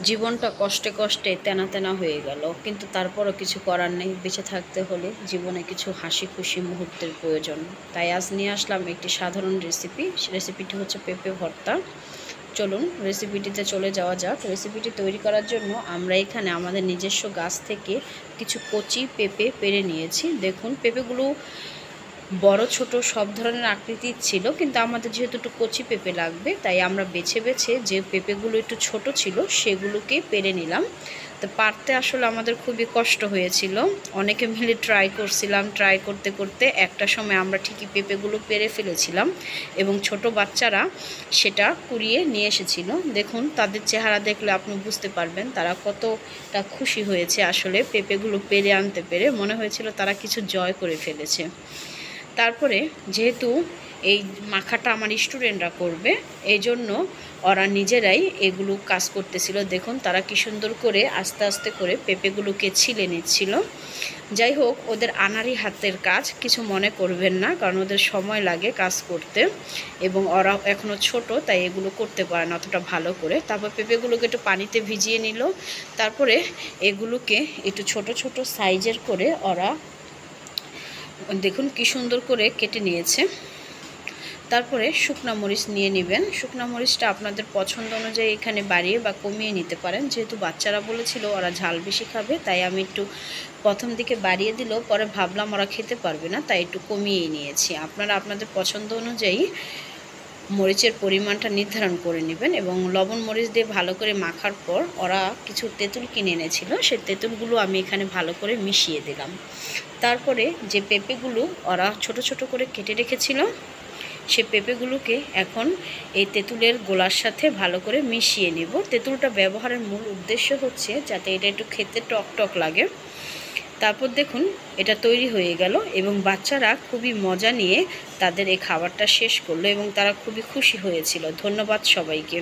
জীবনটা কষ্টে কষ্টে তেনা তেনা হয়ে গেল, কিন্তু তারপরও কিছু করার নেই। বেঁচে থাকতে হলে জীবনে কিছু হাসি খুশি মুহূর্তের প্রয়োজন। তাই আজ নিয়ে আসলাম একটি সাধারণ রেসিপি। রেসিপিটি হচ্ছে পেঁপে ভর্তা। চলুন রেসিপিটিতে চলে যাওয়া যাক। রেসিপিটি তৈরি করার জন্য আমরা এখানে আমাদের নিজস্ব গাছ থেকে কিছু কচি পেঁপে পেড়ে নিয়েছি। দেখুন, পেঁপেগুলো বড় ছোট সব ধরনের আকৃতির ছিল, কিন্তু আমাদের যেহেতু একটু কচি পেঁপে লাগবে, তাই আমরা বেছে বেছে যে পেঁপেগুলো একটু ছোট ছিল সেগুলোকে পেড়ে নিলাম। তো পারতে আসলে আমাদের খুবই কষ্ট হয়েছিল। অনেকে মিলে ট্রাই করছিলাম। ট্রাই করতে করতে একটা সময় আমরা ঠিকই পেঁপেগুলো পেড়ে ফেলেছিলাম এবং ছোট বাচ্চারা সেটা কুড়িয়ে নিয়ে এসেছিল। দেখুন, তাদের চেহারা দেখলে আপনি বুঝতে পারবেন তারা কতটা খুশি হয়েছে। আসলে পেঁপেগুলো পেড়ে আনতে পেরে মনে হয়েছিল তারা কিছু জয় করে ফেলেছে। তারপরে যেহেতু এই মাখাটা আমার স্টুডেন্টরা করবে, এই জন্য ওরা নিজেরাই এগুলো কাজ করতেছিল। দেখুন, তারা কি সুন্দর করে আস্তে আস্তে করে পেঁপেগুলোকে ছিলে নিচ্ছিল। যাই হোক, ওদের আনাড়ি হাতের কাজ, কিছু মনে করবেন না, কারণ ওদের সময় লাগে কাজ করতে এবং ওরা এখনও ছোট, তাই এগুলো করতে পারে না অতটা ভালো করে। তারপর পেঁপেগুলোকে একটু পানিতে ভিজিয়ে নিল। তারপরে এগুলোকে একটু ছোট ছোট সাইজের করে ওরা দেখুন কি সুন্দর করে কেটে নিয়েছে। তারপরে শুকনা মরিচ নিয়ে নেবেন। শুকনা মরিচটা আপনাদের পছন্দ অনুযায়ী এখানে বাড়িয়ে বা কমিয়ে নিতে পারেন। যেহেতু বাচ্চারা বলেছিল ওরা ঝাল বেশি খাবে, তাই আমি একটু প্রথম দিকে বাড়িয়ে দিলেও পরে ভাবলাম ওরা খেতে পারবে না, তাই একটু কমিয়েই নিয়েছি। আপনারা আপনাদের পছন্দ অনুযায়ী মরিচের পরিমাণটা নির্ধারণ করে নেবেন। এবং লবণ মরিচ দিয়ে ভালো করে মাখার পর ওরা কিছু তেঁতুল কিনে এনেছিল, সেই তেঁতুলগুলো আমি এখানে ভালো করে মিশিয়ে দিলাম। তারপরে যে পেঁপেগুলো ওরা ছোট ছোট করে কেটে রেখেছিল, সে পেঁপেগুলোকে এখন এই তেঁতুলের গোলার সাথে ভালো করে মিশিয়ে নেব। তেঁতুলটা ব্যবহারের মূল উদ্দেশ্য হচ্ছে যাতে এটা একটু খেতে টক টক লাগে। তারপর দেখুন, এটা তৈরি হয়ে গেল এবং বাচ্চারা খুবই মজা নিয়ে তাদের এই খাবারটা শেষ করলো এবং তারা খুবই খুশি হয়েছিল। ধন্যবাদ সবাইকে।